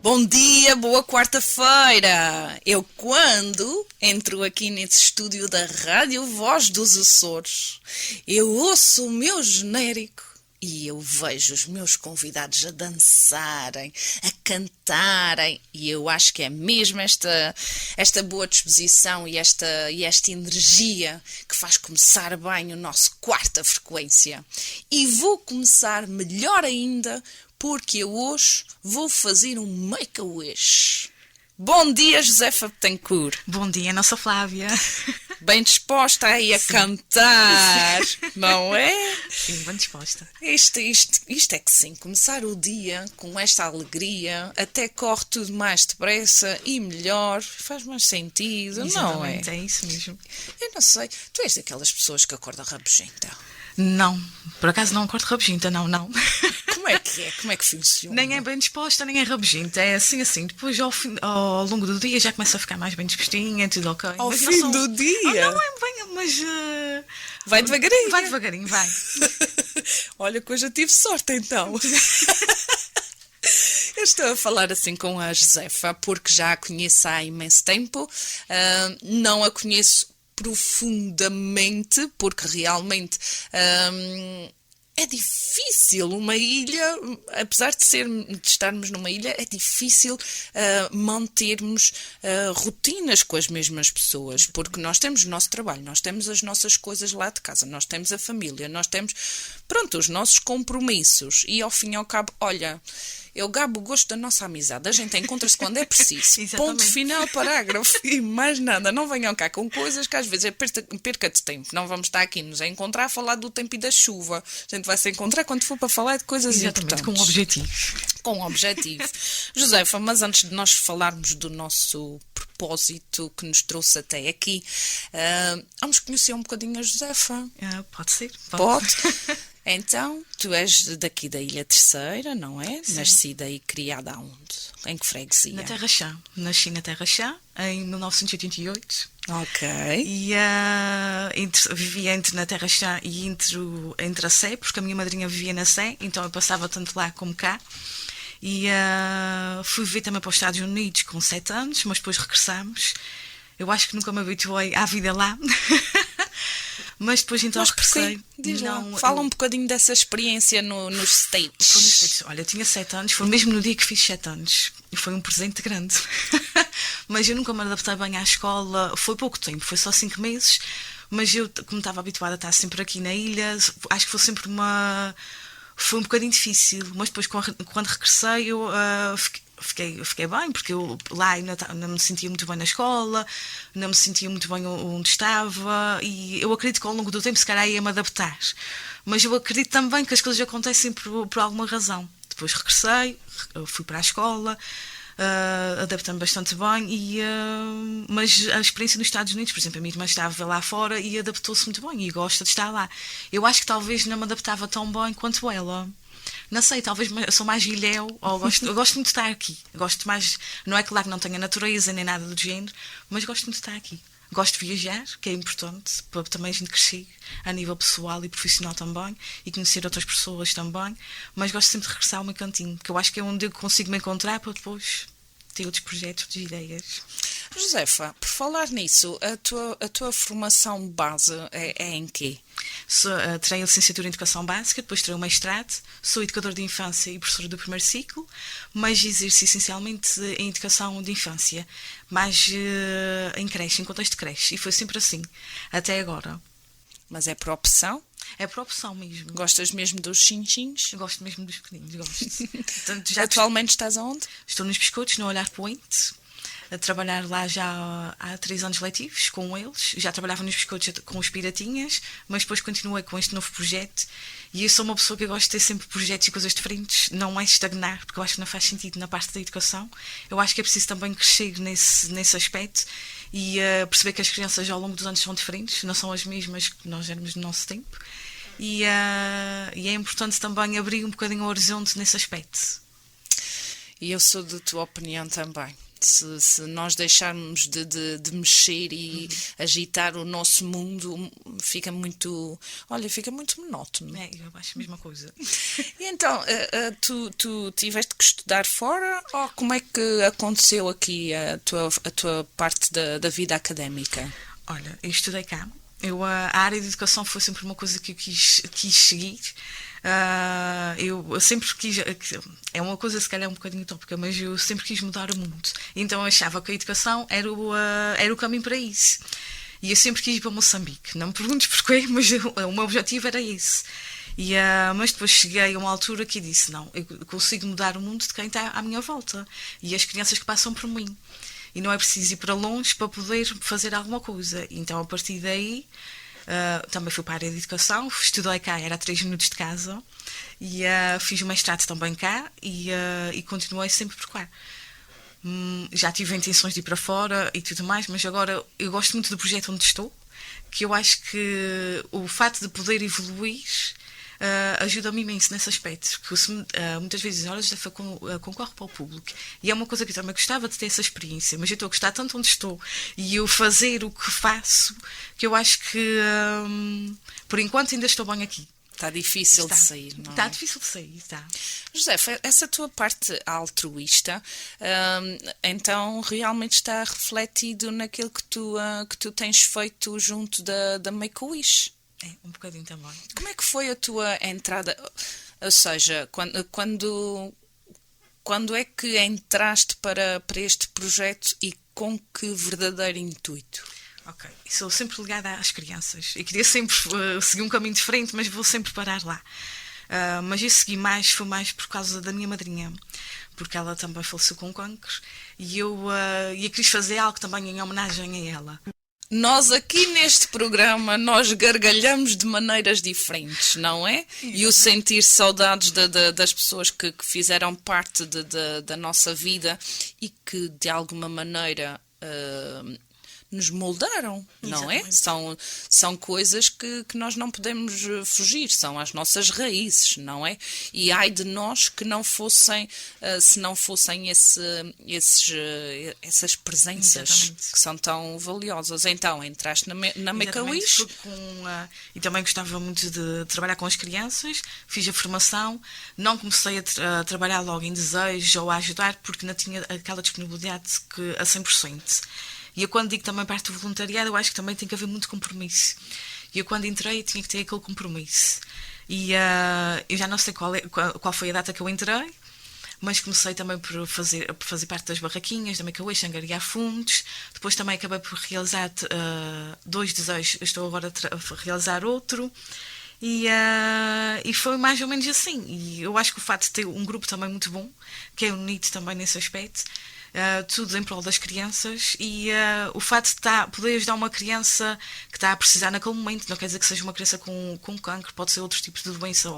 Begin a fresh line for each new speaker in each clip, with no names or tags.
Bom dia, boa quarta-feira! Eu quando entro aqui nesse estúdio da Rádio Voz dos Açores, eu ouço o meu genérico e eu vejo os meus convidados a dançarem, a cantarem, e eu acho que é mesmo esta boa disposição e esta energia que faz começar bem o nosso quarta frequência. E vou começar melhor ainda porque eu hoje vou fazer um make-a-wish. Bom dia, Josefa Betancourt.
Bom dia, nossa Flávia.
Bem disposta aí a cantar, não é?
Sim, bem disposta.
Isto é que sim, começar o dia com esta alegria, até corre tudo mais depressa e melhor, faz mais sentido,
Exatamente,
não é?
é isso mesmo.
Eu não sei, tu és daquelas pessoas que acordam rabugenta.
Não, por acaso não acordo rabugenta, não.
Como é que é? Como é que funciona?
Nem é bem disposta, nem é rabugenta, é assim. Depois ao longo do dia já começa a ficar mais bem dispostinha, tudo ok.
Ao
mas
fim do dia?
Não é bem, mas...
Vai devagarinho.
Vai devagarinho, vai.
Olha que hoje eu tive sorte então. Eu estou a falar assim com a Josefa porque já a conheço há imenso tempo. Não a conheço profundamente porque realmente é difícil uma ilha, apesar de estarmos numa ilha, é difícil mantermos rotinas com as mesmas pessoas, porque nós temos o nosso trabalho, nós temos as nossas coisas lá de casa, nós temos a família, nós temos, os nossos compromissos e ao fim e ao cabo, olha, eu gabo o gosto da nossa amizade. A gente encontra-se quando é preciso. Ponto final, parágrafo. E mais nada. Não venham cá com coisas que às vezes é perca de tempo. Não vamos estar aqui nos a encontrar a falar do tempo e da chuva. A gente vai se encontrar quando for para falar de coisas importantes.
Com um objetivo.
Com um objetivo. Josefa, mas antes de nós falarmos do nosso propósito que nos trouxe até aqui, vamos conhecer um bocadinho a Josefa.
Pode ser.
Pode. Então, tu és daqui da Ilha Terceira, não é?
Sim.
Nascida e criada aonde? Em que freguesia?
Na Terra Chã. Nasci na Terra Chã, em 1988.
Ok.
E vivia na Terra Chã e entre a Sé, porque a minha madrinha vivia na Sé, então eu passava tanto lá como cá. E fui viver também para os Estados Unidos com 7 anos, mas depois regressamos. Eu acho que nunca me habituei à vida lá. Mas depois então regressei.
Fala um bocadinho dessa experiência nos States.
Olha, eu tinha 7 anos, foi mesmo no dia que fiz 7 anos. E foi um presente grande. Mas eu nunca me adaptei bem à escola. Foi pouco tempo, foi só 5 meses. Mas eu, como estava habituada a estar sempre aqui na ilha, acho que foi sempre foi um bocadinho difícil. Mas depois, quando regressei, eu fiquei bem, porque eu lá não me sentia muito bem na escola, não me sentia muito bem onde estava, e eu acredito que ao longo do tempo se calhar ia-me adaptar. Mas eu acredito também que as coisas acontecem por alguma razão. Depois regressei, fui para a escola, adaptei-me bastante bem, mas a experiência nos Estados Unidos, por exemplo, a minha irmã estava lá fora e adaptou-se muito bem e gosta de estar lá. Eu acho que talvez não me adaptava tão bem quanto ela. Não sei, talvez eu sou mais ilhéu, ou eu gosto muito de estar aqui. Gosto mais, não é claro que não tenha natureza nem nada do género, mas gosto muito de estar aqui. Gosto de viajar, que é importante, para também a gente crescer a nível pessoal e profissional também, e conhecer outras pessoas também, mas gosto sempre de regressar ao meu cantinho, que eu acho que é onde eu consigo me encontrar para depois ter outros projetos, outras ideias.
Josefa, por falar nisso, a tua formação base é em quê?
Terei a licenciatura em Educação Básica, depois terei o mestrado, sou educadora de infância e professora do primeiro ciclo, mas exerço essencialmente em Educação de Infância, mais em creche, em contexto de creche, e foi sempre assim, até agora.
Mas é por opção?
É por opção mesmo.
Gostas mesmo dos chinchins?
Gosto mesmo dos pequeninos, gosto. Portanto,
Atualmente estás aonde?
Estou nos Biscoitos, no Olhar Poente, a trabalhar lá já há 3 anos letivos com eles. Já trabalhava nos Biscoitos com os Piratinhas, mas depois continuei com este novo projeto. E eu sou uma pessoa que gosta de ter sempre projetos e coisas diferentes, não é estagnar, porque eu acho que não faz sentido na parte da educação. Eu acho que é preciso também crescer nesse aspecto e perceber que as crianças ao longo dos anos são diferentes, não são as mesmas que nós éramos no nosso tempo. E é importante também abrir um bocadinho o horizonte nesse aspecto.
E eu sou da tua opinião também. Se nós deixarmos de mexer e agitar o nosso mundo, fica muito monótono.
Eu acho a mesma coisa.
E então, tu tiveste que estudar fora, ou como é que aconteceu aqui a tua parte da vida académica?
Olha, eu estudei cá. A área de educação foi sempre uma coisa que eu quis seguir. Eu sempre quis. É uma coisa, se calhar, um bocadinho utópica, mas eu sempre quis mudar o mundo. Então eu achava que a educação era o caminho para isso. E eu sempre quis ir para Moçambique. Não me perguntes porquê, mas o meu objetivo era esse. Mas depois cheguei a uma altura que disse: não, eu consigo mudar o mundo de quem está à minha volta e as crianças que passam por mim. E não é preciso ir para longe para poder fazer alguma coisa. Então, a partir daí, também fui para a área de educação, estudei cá, era a 3 minutos de casa, e fiz o mestrado também cá, e continuei sempre por cá. Já tive intenções de ir para fora e tudo mais, mas agora eu gosto muito do projeto onde estou, que eu acho que o facto de poder evoluir ajuda-me imenso nesse aspecto, porque muitas vezes concorre para o público, e é uma coisa que eu também gostava de ter essa experiência, mas eu estou a gostar tanto onde estou e eu fazer o que faço, que eu acho que por enquanto ainda estou bem aqui.
Está difícil de sair, não é?
Está difícil de sair, está.
José, essa tua parte altruísta, então realmente está refletido naquilo que tu tens feito junto da Make-A-Wish.
É, um bocadinho também.
Como é que foi a tua entrada? Ou seja, quando é que entraste para este projeto e com que verdadeiro intuito?
Ok, sou sempre ligada às crianças. Eu queria sempre seguir um caminho diferente, mas vou sempre parar lá. Mas eu foi mais por causa da minha madrinha, porque ela também faleceu com cancro, e eu quis fazer algo também em homenagem a ela.
Nós aqui neste programa, nós gargalhamos de maneiras diferentes, não é? E o sentir saudades das pessoas que fizeram parte da nossa vida e que de alguma maneira nos moldaram, não é? São coisas que nós não podemos fugir, são as nossas raízes, não é? E ai de nós que não fossem, se não fossem essas presenças. Exatamente. Que são tão valiosas. Então, entraste na Make-A-Wish.
E também gostava muito de trabalhar com as crianças, fiz a formação, não comecei a trabalhar logo em desejo ou a ajudar, porque não tinha aquela disponibilidade a 100%. E eu, quando digo também parte do voluntariado, eu acho que também tem que haver muito compromisso. E eu, quando entrei, tinha que ter aquele compromisso. E eu já não sei qual foi a data que eu entrei, mas comecei também por fazer parte das barraquinhas, da Make-A-Wish, angariar fundos. Depois também acabei por realizar 2 desejos. Eu estou agora a realizar outro. E foi mais ou menos assim. E eu acho que o facto de ter um grupo também muito bom, que é unido também nesse aspecto, tudo em prol das crianças, e o facto de poder ajudar uma criança que está a precisar naquele momento, não quer dizer que seja uma criança com cancro, pode ser outros tipos de doença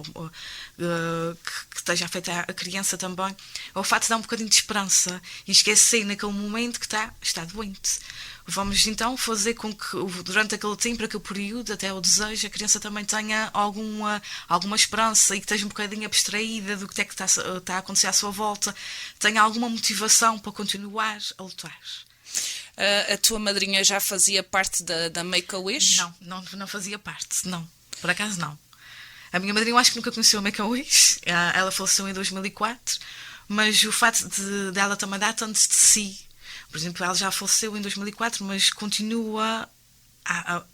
que esteja a afetar a criança também, é o facto de dar um bocadinho de esperança e esquecer naquele momento que está doente. Vamos então fazer com que durante aquele tempo, aquele período, até o desejo, a criança também tenha alguma esperança e que esteja um bocadinho abstraída do que é que está a acontecer à sua volta, tenha alguma motivação para continuar a lutar.
A tua madrinha já fazia parte da Make-A-Wish?
Não fazia parte, não. Por acaso não. A minha madrinha eu acho que nunca conheceu a Make-A-Wish, ela faleceu em 2004, mas o facto dela também dar tanto de si. Por exemplo, ela já faleceu em 2004, mas continua.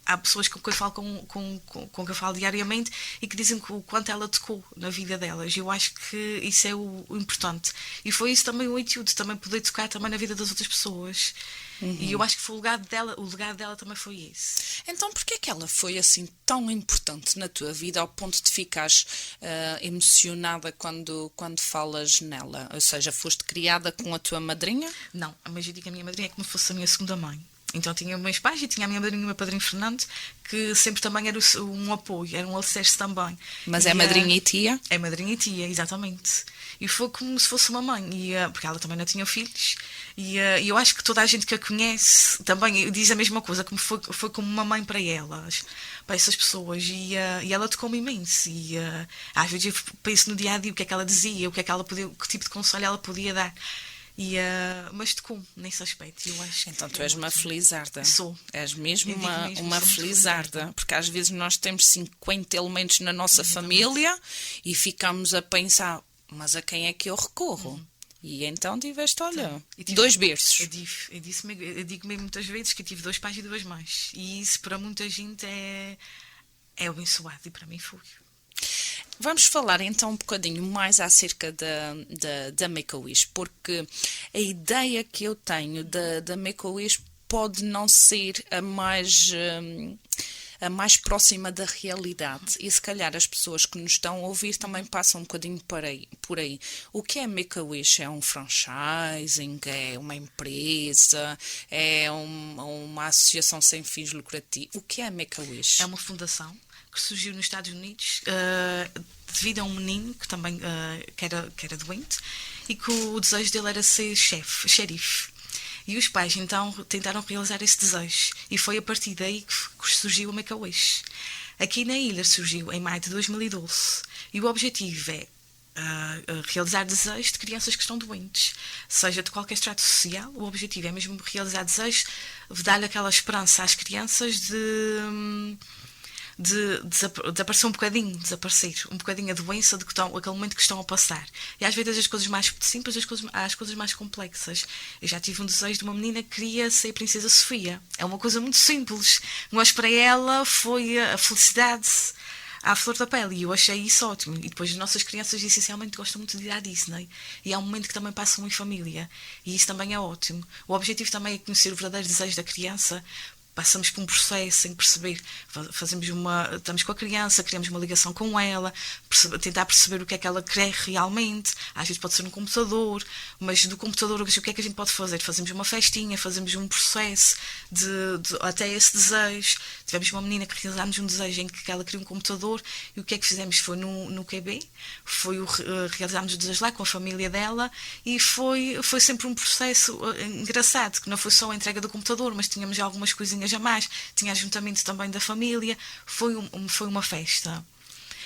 Há pessoas com quem eu falo, com quem eu falo diariamente e que dizem o quanto ela tocou na vida delas. E eu acho que isso é o importante. E foi isso também o intuito, também poder tocar também na vida das outras pessoas. Uhum. E eu acho que foi o legado dela também foi esse.
Então, porquê é que ela foi assim tão importante na tua vida ao ponto de ficares emocionada quando falas nela? Ou seja, foste criada com a tua madrinha?
Não, mas eu digo que a minha madrinha é como se fosse a minha segunda mãe. Então tinha os meus pais e tinha a minha madrinha e o meu padrinho Fernando, que sempre também era um apoio, era um alicerce também.
Mas é madrinha e tia?
É madrinha e tia, exatamente. E foi como se fosse uma mãe, porque ela também não tinha filhos. E eu acho que toda a gente que a conhece também diz a mesma coisa, como foi como uma mãe para elas, para essas pessoas. E ela tocou-me imenso. E às vezes eu penso no dia a dia o que é que ela dizia, o que é que ela podia, que tipo de conselho ela podia dar. Mas tocou nesse aspecto. Eu acho
Então
que
tu
é
és uma
ótimo.
felizarda.
Sou.
És mesmo
Eu digo
uma,
mesmo,
uma
sou muito
felizarda. Porque às vezes nós temos 50 elementos na nossa
Exatamente.
família e ficamos a pensar, mas a quem é que eu recorro? E então tiveste, olha,
E tive-
2 berços.
eu digo mesmo muitas vezes que eu tive 2 pais e 2 mães. E isso para muita gente é abençoado. E para mim foi.
Vamos falar então um bocadinho mais acerca da Make-A-Wish, porque a ideia que eu tenho da Make-A-Wish pode não ser a mais próxima da realidade. E se calhar as pessoas que nos estão a ouvir também passam um bocadinho por aí. O que é Make-A-Wish? É um franchising? É uma empresa? É uma associação sem fins lucrativos? O que é Make-A-Wish?
É uma fundação que surgiu nos Estados Unidos devido a um menino que também que era doente e que o desejo dele era ser xerife. E os pais então tentaram realizar esse desejo e foi a partir daí que surgiu a Make-A-Wish. Aqui na ilha surgiu em maio de 2012 e o objetivo é realizar desejos de crianças que estão doentes, seja de qualquer estrato social. O objetivo é mesmo realizar desejos, dar aquela esperança às crianças de desaparecer um bocadinho a doença de que aquele momento que estão a passar. E às vezes as coisas mais simples, as coisas mais complexas. Eu já tive um desejo de uma menina que queria ser a Princesa Sofia. É uma coisa muito simples, mas para ela foi a felicidade à flor da pele, e eu achei isso ótimo. E depois as nossas crianças essencialmente gostam muito de ir à Disney, e é um momento que também passam em família, e isso também é ótimo. O objetivo também é conhecer o verdadeiro desejo da criança. Passamos por um processo em perceber, estamos com a criança, criamos uma ligação com ela, tentar perceber o que é que ela quer realmente. Às vezes pode ser um computador, mas do computador o que é que a gente pode fazer? Fazemos uma festinha, fazemos um processo até esse desejo. Tivemos uma menina que realizámos um desejo em que ela queria um computador, e o que é que fizemos foi no QB, realizámos o desejo lá com a família dela, e foi sempre um processo engraçado, que não foi só a entrega do computador, mas tínhamos algumas coisinhas a mais, tinha ajuntamento também da família, foi uma festa.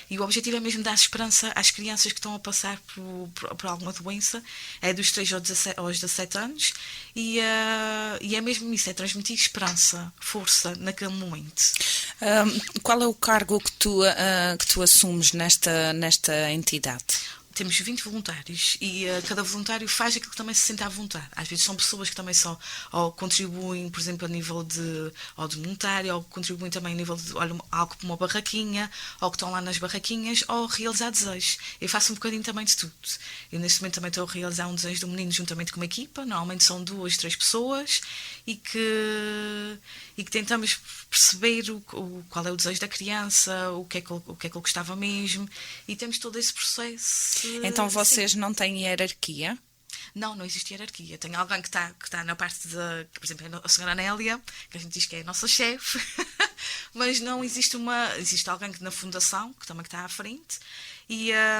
E o objetivo é mesmo dar esperança às crianças que estão a passar por alguma doença, é dos 3 aos 17 anos, e é mesmo isso, é transmitir esperança, força naquele momento.
Qual é o cargo que tu assumes nesta entidade?
Temos 20 voluntários e cada voluntário faz aquilo que também se sente à vontade. Às vezes são pessoas que também só ou contribuem, por exemplo, a nível de voluntário, ou contribuem também a nível de algo como uma barraquinha, ou que estão lá nas barraquinhas, ou realizar desejos. Eu faço um bocadinho também de tudo. Eu neste momento também estou a realizar um desejo do menino juntamente com uma equipa, normalmente são 2, 3 pessoas, e que tentamos perceber qual é o desejo da criança, o que é que ele gostava mesmo, e temos todo esse processo.
Então vocês não têm hierarquia?
Não existe hierarquia. Tem alguém que está na parte por exemplo, a senhora Anélia, que a gente diz que é a nossa chefe, mas não existe existe alguém que na fundação, que também está à frente,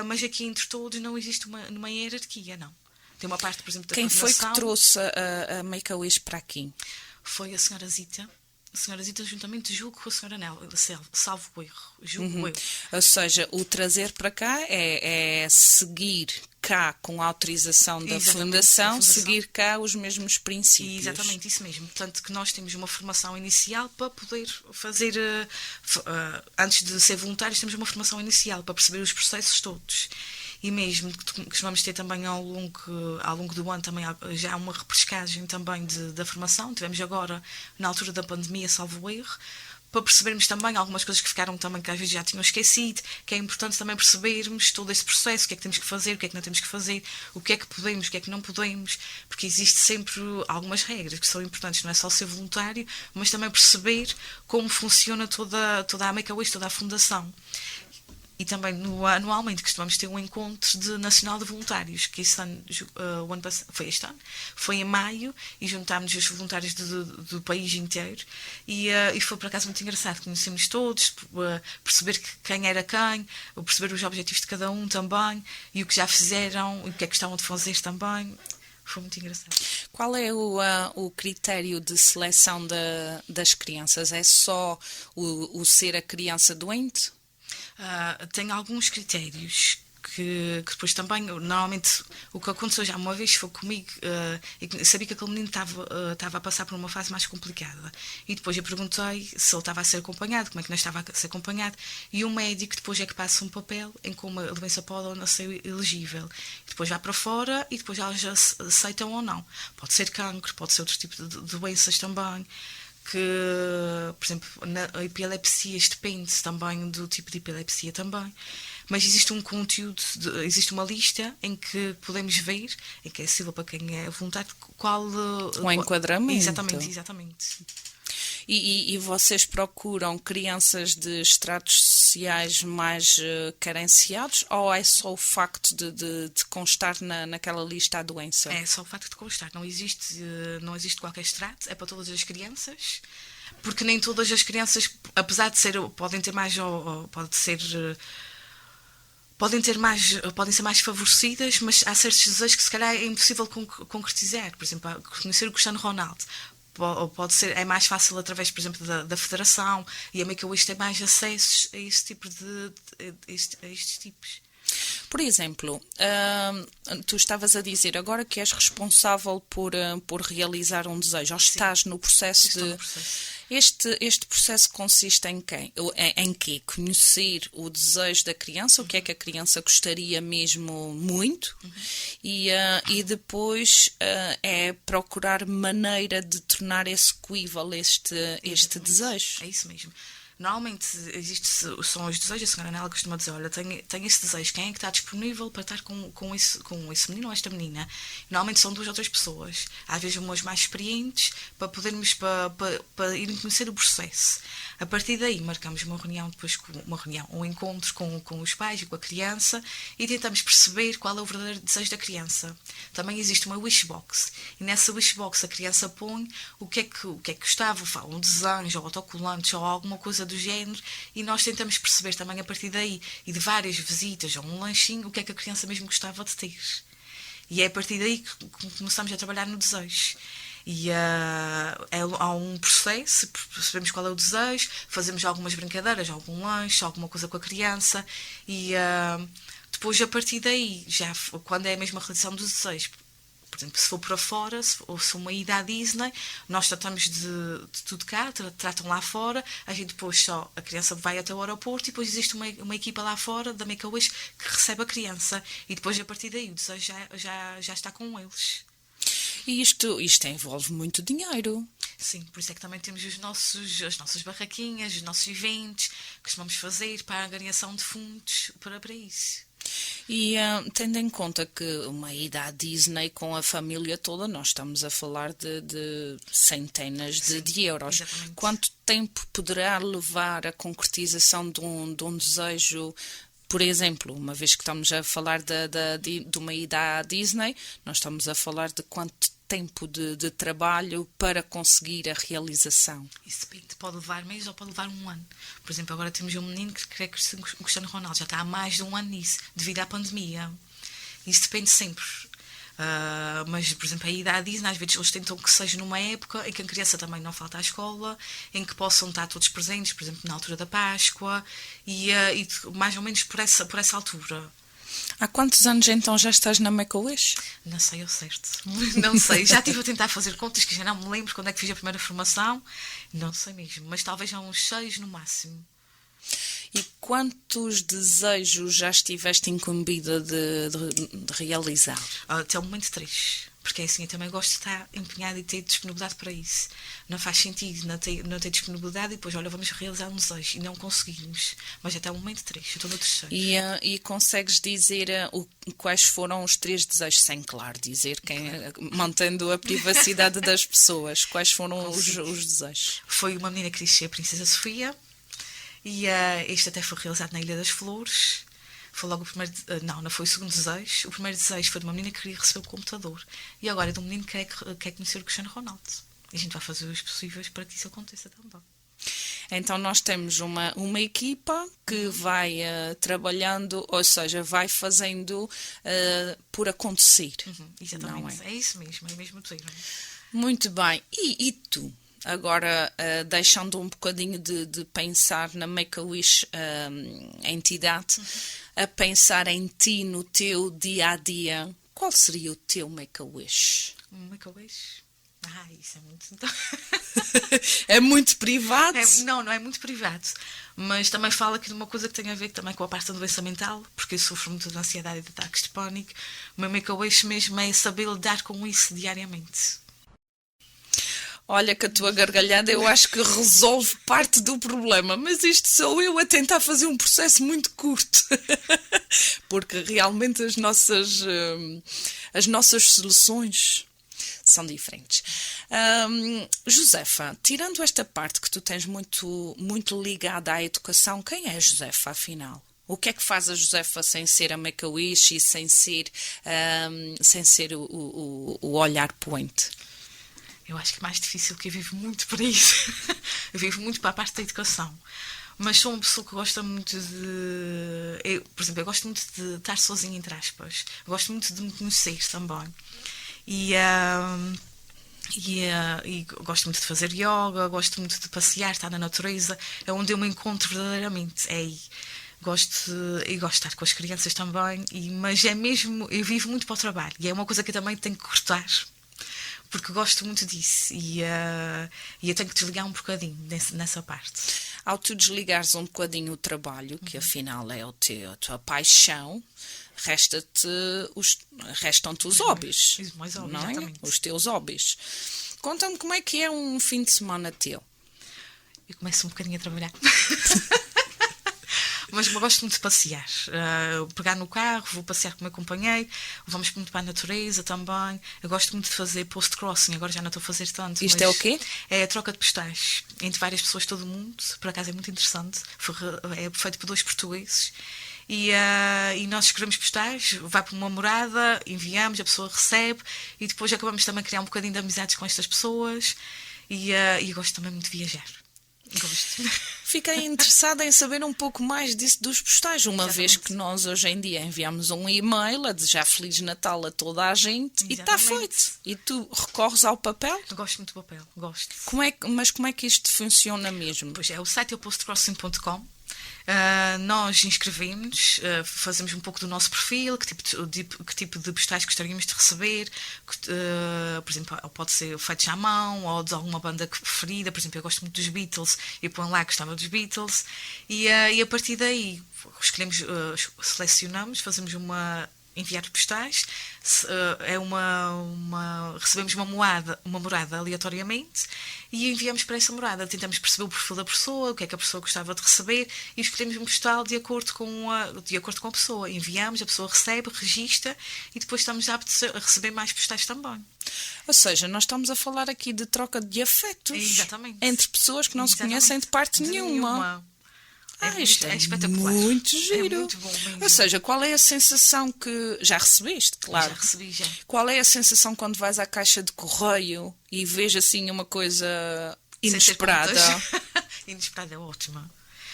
mas aqui entre todos não existe uma hierarquia, não. Tem uma parte, por exemplo, da
coordenação. Quem foi que trouxe a Make-A-Wish para aqui?
Foi a senhora Zita. A senhora Zita juntamente, julgo, com a senhora Anélia, salvo o erro, julgo eu.
Ou seja, o trazer para cá é seguir cá com a autorização da fundação, seguir cá os mesmos princípios.
Exatamente, isso mesmo. Portanto, que nós temos uma formação inicial para poder fazer, antes de ser voluntários, temos uma formação inicial para perceber os processos todos. E mesmo que vamos ter também ao longo do ano também já uma repescagem também da formação. Tivemos agora, na altura da pandemia, salvo erro, para percebermos também algumas coisas que ficaram também que às vezes já tinham esquecido, que é importante também percebermos todo esse processo, o que é que temos que fazer, o que é que não temos que fazer, o que é que podemos, o que é que não podemos, porque existe sempre algumas regras que são importantes, não é só ser voluntário, mas também perceber como funciona toda a Make-A-Wish, toda a fundação. E também anualmente costumamos ter um encontro nacional de voluntários, que foi este ano, foi em maio, e juntámos os voluntários do país inteiro, e foi por acaso muito engraçado, conhecemos todos, perceber quem era quem, perceber os objetivos de cada um também, e o que já fizeram, e o que é que estavam de fazer também. Foi muito engraçado.
Qual é o critério de seleção das crianças? É só o ser a criança doente?
Tem alguns critérios que depois também, normalmente, o que aconteceu já uma vez foi comigo, e sabia que aquele menino estava a passar por uma fase mais complicada. E depois eu perguntei se ele estava a ser acompanhado, como é que não estava a ser acompanhado, e o médico depois é que passa um papel em como a doença pode ou não ser elegível. E depois vai para fora e depois elas já aceitam ou não. Pode ser cancro, pode ser outros tipos de doenças também. Que, por exemplo, na epilepsias depende também do tipo de epilepsia também. Mas existe um conteúdo, existe uma lista em que podemos ver, em que é acessível para quem é voluntário, qual...
O enquadramento.
Exatamente.
E vocês procuram crianças de estratos sociais mais carenciados, ou é só o facto de constar naquela lista a doença?
É só o facto de constar. Não existe qualquer extrato, é para todas as crianças, porque nem todas as crianças, apesar de ser, podem ter mais, ou podem ser mais favorecidas, mas há certos desejos que se calhar é impossível concretizar. Por exemplo, conhecer o Cristiano Ronaldo. Pode ser, é mais fácil através, por exemplo, da federação, e a Make-A-Wish tem mais acessos a esse tipo a estes tipos.
Por exemplo, tu estavas a dizer agora que és responsável por realizar um desejo, ou estás no processo
Estou no processo.
Este processo consiste em quê? Em quê? Conhecer o desejo da criança, o que é que a criança gostaria mesmo muito, e depois é procurar maneira de tornar execuível este desejo.
É isso mesmo. Normalmente são os desejos, a senhora Anela costuma dizer, olha, tenho esse desejo, quem é que está disponível para estar com esse menino ou esta menina? Normalmente são 2 ou 3 pessoas, às vezes umas mais experientes, para podermos para irem conhecer o processo. A partir daí marcamos uma reunião, um encontro com os pais e com a criança, e tentamos perceber qual é o verdadeiro desejo da criança. Também existe uma wishbox, e nessa wishbox a criança põe o que é que gostava, um desenho, ou autocolantes, ou alguma coisa do género, e nós tentamos perceber também a partir daí, e de várias visitas ou um lanchinho, o que é que a criança mesmo gostava de ter. E é a partir daí que começamos a trabalhar no desejo. E há um processo, percebemos qual é o desejo, fazemos algumas brincadeiras, algum lanche, alguma coisa com a criança, e depois a partir daí, já quando é a mesma realização dos desejos, por exemplo, se for para fora, ou se for uma ida à Disney, nós tratamos de tudo cá, tratam lá fora, a gente depois a criança vai até o aeroporto, e depois existe uma equipa lá fora da Make-A-Wish que recebe a criança, e depois a partir daí o desejo já está com eles.
E isto envolve muito dinheiro.
Sim, por isso é que também temos as nossas barraquinhas, os nossos eventos que costumamos fazer para a angariação de fundos para isso.
E tendo em conta que uma ida à Disney com a família toda, nós estamos a falar de centenas de euros.
Exatamente.
Quanto tempo poderá levar a concretização de um desejo? Por exemplo, uma vez que estamos a falar de uma ida à Disney, nós estamos a falar de quanto tempo de trabalho para conseguir a realização?
Isso depende, pode levar meses ou pode levar um ano. Por exemplo, agora temos um menino que quer crescer o Cristiano Ronaldo, já está há mais de um ano nisso, devido à pandemia. Isso depende sempre. Mas, por exemplo, a ida à Disney, às vezes eles tentam que seja numa época em que a criança também não falta à escola, em que possam estar todos presentes, por exemplo, na altura da Páscoa, e mais ou menos por essa altura.
Há quantos anos então já estás na Make-A-Wish?
Não sei ao certo. Não sei. Já estive a tentar fazer contas, que já não me lembro quando é que fiz a primeira formação. Não sei mesmo, mas talvez há uns 6 no máximo.
E quantos desejos já estiveste incumbida de realizar?
Até o momento 3. Porque é assim, eu também gosto de estar empenhada e ter disponibilidade para isso. Não faz sentido não ter disponibilidade e depois, olha, vamos realizar um desejo e não conseguimos. Mas até o momento 3, eu estou no 3º.
E consegues dizer quais foram os 3 desejos, sem, claro, dizer mantendo a privacidade das pessoas, quais foram os desejos?
Foi uma menina que quis ser a Princesa Sofia, e este até foi realizado na Ilha das Flores. Foi logo o primeiro... Não foi o segundo desejo. O primeiro desejo foi de uma menina que queria receber o computador. E agora é de um menino que quer conhecer o Cristiano Ronaldo. E a gente vai fazer os possíveis para que isso aconteça também.
Então nós temos uma equipa que vai trabalhando, ou seja, vai fazendo por acontecer.
Exatamente.
Não é?
É isso mesmo, é mesmo tudo.
Muito bem. E tu? agora deixando um bocadinho de pensar na Make-A-Wish entidade, a pensar em ti no teu dia-a-dia, qual seria o teu Make-A-Wish?
Make-A-Wish? Isso é muito...
É muito privado?
Não é muito privado. Mas também falo aqui de uma coisa que tem a ver também com a parte da doença mental, porque eu sofro muito de ansiedade e de ataques de pânico. O meu Make-A-Wish mesmo é saber lidar com isso diariamente.
Olha que a tua gargalhada eu acho que resolve parte do problema, mas isto sou eu a tentar fazer um processo muito curto, porque realmente as nossas soluções são diferentes. Josefa, tirando esta parte que tu tens muito, muito ligada à educação, quem é a Josefa, afinal? O que é que faz a Josefa sem ser a Make-A-Wish e sem ser o olhar point?
Eu acho que é mais difícil, porque eu vivo muito para isso. Eu vivo muito para a parte da educação. Mas sou uma pessoa que gosta muito de... por exemplo, eu gosto muito de estar sozinha, entre aspas. Eu gosto muito de me conhecer também. E gosto muito de fazer yoga, gosto muito de passear, estar na natureza. É onde eu me encontro verdadeiramente. É aí. Gosto de estar com as crianças também. Mas é mesmo... Eu vivo muito para o trabalho. E é uma coisa que eu também tenho que cortar. Porque gosto muito disso e eu tenho que desligar um bocadinho nessa parte.
Ao tu desligares um bocadinho o trabalho, que afinal é a tua paixão, restam-te os hobbies, não é? Os teus hobbies. Conta-me como é que é um fim de semana teu.
Eu começo um bocadinho a trabalhar. Mas eu gosto muito de passear, pegar no carro, vou passear com o meu companheiro, vamos muito para a natureza também. Eu gosto muito de fazer post-crossing, agora já não estou a fazer tanto.
Isto é o quê?
É a troca de postais entre várias pessoas de todo o mundo, por acaso é muito interessante, é feito por 2 portugueses. E nós escrevemos postais, vai para uma morada, enviamos, a pessoa recebe e depois acabamos também a criar um bocadinho de amizades com estas pessoas e eu gosto também muito de viajar. Gosto.
Fiquei interessada em saber um pouco mais disso dos postais, uma vez que nós hoje em dia enviamos um e-mail a desejar Feliz Natal a toda a gente. Exatamente. E está feito. E tu recorres ao papel?
Eu gosto muito do papel, gosto.
Mas como é que isto funciona mesmo?
Pois é, o site é o postcrossing.com. Nós inscrevemos, fazemos um pouco do nosso perfil, que tipo de postais gostaríamos de receber, por exemplo, pode ser feitos à mão ou de alguma banda preferida. Por exemplo, eu gosto muito dos Beatles, eu ponho lá que gostava dos Beatles e a partir daí escolhemos, selecionamos, fazemos enviar postais, recebemos uma morada aleatoriamente e enviamos para essa morada. Tentamos perceber o perfil da pessoa, o que é que a pessoa gostava de receber e escolhemos um postal de acordo com a pessoa. Enviamos, a pessoa recebe, registra e depois estamos aptos a receber mais postais também.
Ou seja, nós estamos a falar aqui de troca de afetos.
Exatamente.
Entre pessoas que não se conhecem de parte nenhuma. Isto é
espetacular.
Muito giro.
É muito bom mesmo.
Ou seja, qual é a sensação que... Já recebeste, claro.
Já recebi, já.
Qual é a sensação quando vais à caixa de correio e vês assim uma coisa inesperada?
Inesperada é ótima.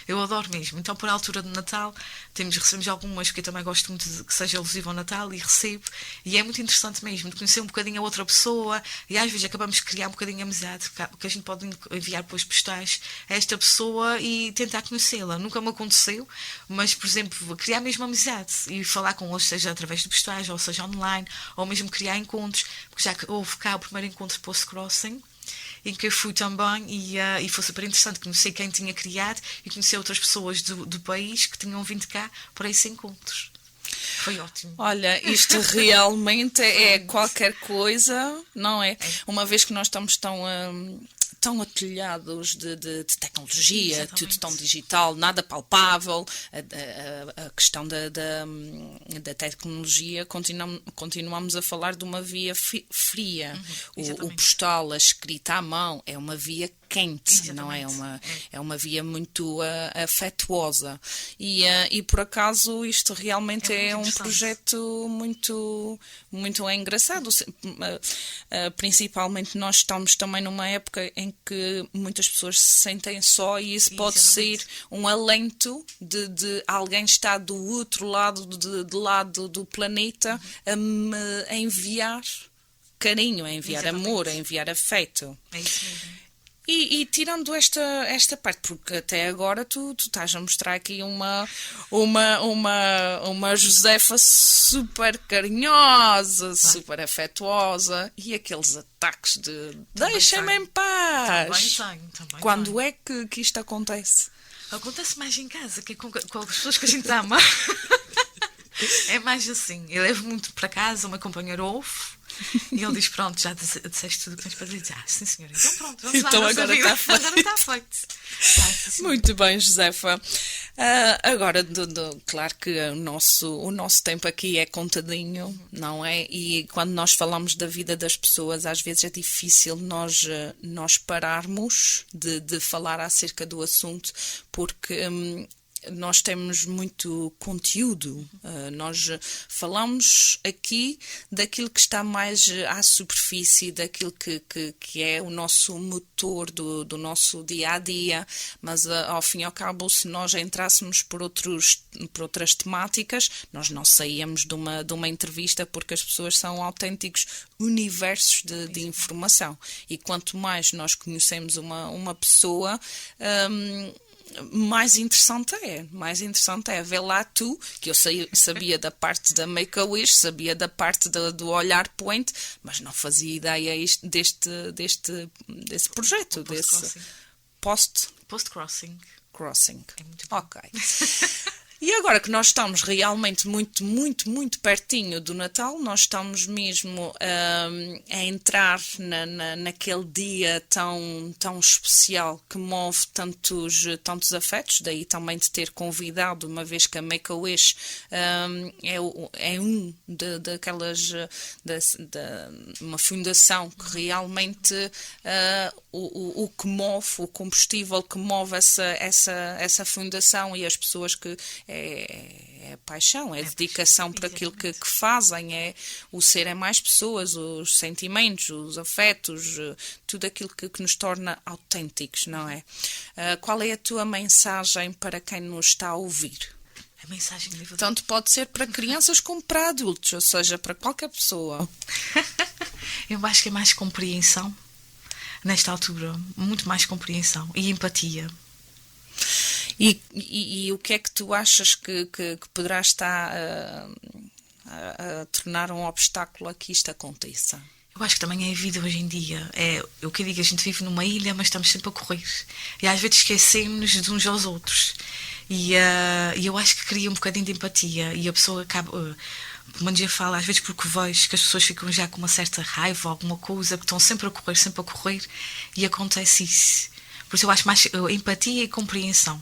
Eu adoro mesmo. Então, por altura de Natal, recebemos algumas, porque eu também gosto muito de que seja alusivo ao Natal e recebo. E é muito interessante mesmo, de conhecer um bocadinho a outra pessoa. E às vezes acabamos de criar um bocadinho de amizade, porque a gente pode enviar depois postais a esta pessoa e tentar conhecê-la. Nunca me aconteceu, mas, por exemplo, criar mesmo amizade e falar com eles, seja através de postais, ou seja online, ou mesmo criar encontros, porque já houve cá o primeiro encontro post-crossing, em que eu fui também e foi super interessante conhecer quem tinha criado e conhecer outras pessoas do país que tinham vindo cá para esse encontro. Foi ótimo.
Olha, isto realmente é qualquer coisa, não é? Uma vez que nós estamos tão atolhados de tecnologia, exatamente, tudo tão digital, nada palpável, a questão da tecnologia, continuamos a falar de uma via fria. O postal, a escrita à mão, é uma via quente, exatamente, não é? É uma via muito afetuosa. E por acaso isto realmente é um projeto muito, muito engraçado. Principalmente nós estamos também numa época em que muitas pessoas se sentem só e isso pode ser um alento de alguém estar do outro lado, de lado do planeta, a enviar carinho, a enviar amor, a enviar afeto.
É isso mesmo.
E tirando esta parte, porque até agora tu estás a mostrar aqui uma Josefa super carinhosa, super afetuosa, e aqueles ataques de deixa-me em paz.
Também
Quando
tenho.
é que isto acontece?
Acontece mais em casa, que é com as pessoas que a gente ama. É mais assim. Eu levo muito para casa, o meu companheiro ouve e ele diz: pronto, já disseste tudo o que tens para dizer. Sim, senhora. Então pronto, vamos lá.
Então
Nossa
agora
vida.
está feito.
Agora está feito. Sim, senhora.
Muito bem, Josefa. Agora, claro que o nosso tempo aqui é contadinho, não é? E quando nós falamos da vida das pessoas, às vezes é difícil nós pararmos de falar acerca do assunto, porque nós temos muito conteúdo. Nós falamos aqui daquilo que está mais à superfície, daquilo que é o nosso motor do nosso dia a dia, mas ao fim e ao cabo, se nós entrássemos por outras temáticas, nós não saíamos de uma entrevista, porque as pessoas são autênticos universos de informação. E quanto mais nós conhecemos uma pessoa, mais interessante é. Vê lá tu, que eu sabia da parte da Make-A-Wish, sabia da parte do Olhar Point, mas não fazia ideia desse projeto, desse
Post-crossing.
crossing.
É muito bom.
Ok. E agora que nós estamos realmente muito, muito, muito pertinho do Natal, nós estamos mesmo a entrar naquele dia tão especial que move tantos afetos, daí também de ter convidado, uma vez que a Make-A-Wish é daquelas, uma fundação que realmente o que move, o combustível que move essa fundação e as pessoas que é paixão, é dedicação por aquilo que fazem, é o serem mais pessoas, os sentimentos, os afetos, tudo aquilo que nos torna autênticos, não é? Qual é a tua mensagem para quem nos está a ouvir?
A mensagem livre.
Tanto pode ser para crianças como para adultos, ou seja, para qualquer pessoa.
Eu acho que é mais compreensão nesta altura, muito mais compreensão e empatia.
E o que é que tu achas que poderá estar a tornar um obstáculo a que isto aconteça?
Eu acho que também é a vida hoje em dia. Eu que digo, a gente vive numa ilha, mas estamos sempre a correr. E às vezes esquecemos-nos de uns aos outros. E eu acho que cria um bocadinho de empatia. E a pessoa acaba... como a dia fala, às vezes porque vejo que as pessoas ficam já com uma certa raiva, alguma coisa, que estão sempre a correr, e acontece isso. Por isso eu acho mais empatia e compreensão.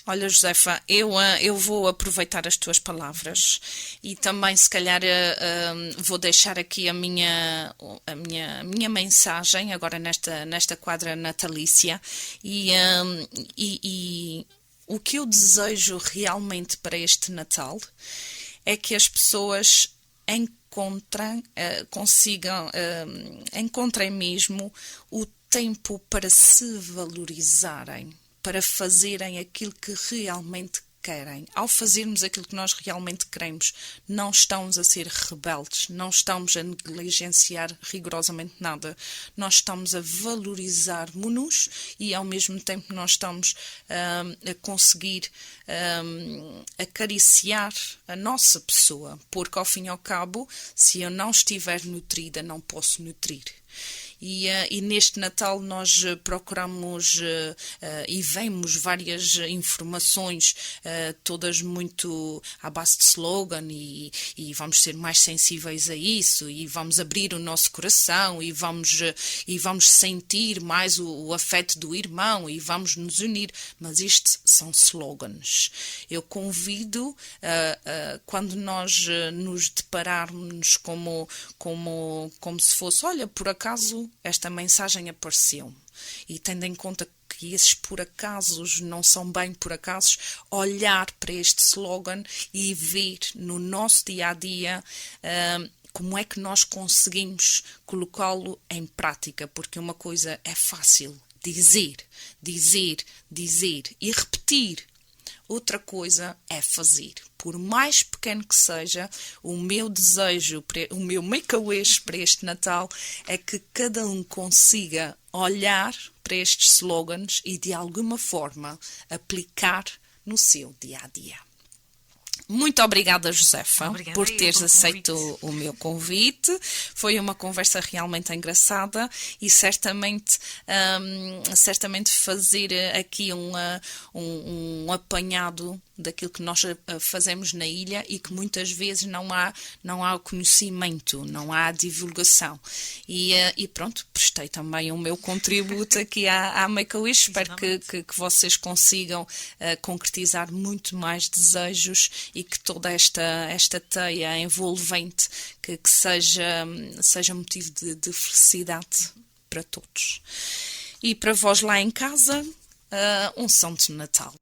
Olha, Josefa, eu vou aproveitar as tuas palavras e também, se calhar, vou deixar aqui a minha mensagem agora nesta quadra natalícia e o que eu desejo realmente para este Natal é que as pessoas encontrem mesmo o tempo para se valorizarem, para fazerem aquilo que realmente querem. Ao fazermos aquilo que nós realmente queremos, não estamos a ser rebeldes, não estamos a negligenciar rigorosamente nada. Nós estamos a valorizar-nos e, ao mesmo tempo, nós estamos a conseguir acariciar a nossa pessoa, porque, ao fim e ao cabo, se eu não estiver nutrida, não posso nutrir. E neste Natal nós procuramos e vemos várias informações, todas muito à base de slogan, e vamos ser mais sensíveis a isso, e vamos abrir o nosso coração, e vamos sentir mais o afeto do irmão, e vamos nos unir. Mas isto são slogans. Eu convido, quando nós nos depararmos como se fosse, olha, por acaso esta mensagem apareceu, e tendo em conta que esses por acasos não são bem por acasos, olhar para este slogan e ver no nosso dia-a-dia como é que nós conseguimos colocá-lo em prática, porque uma coisa é fácil, dizer e repetir. Outra coisa é fazer. Por mais pequeno que seja, o meu desejo, o meu make-a-wish para este Natal é que cada um consiga olhar para estes slogans e de alguma forma aplicar no seu dia-a-dia. Muito obrigada, Josefa,
Obrigada
por
eu
teres
pelo
aceito
convite.
o meu convite. Foi uma conversa realmente engraçada e certamente fazer aqui um apanhado daquilo que nós fazemos na ilha e que muitas vezes não há o conhecimento, não há a divulgação. E pronto, prestei também o meu contributo aqui à Make-A-Wish. Espero que vocês consigam concretizar muito mais desejos e que toda esta teia envolvente que seja motivo de felicidade para todos. E para vós lá em casa, um Santo Natal.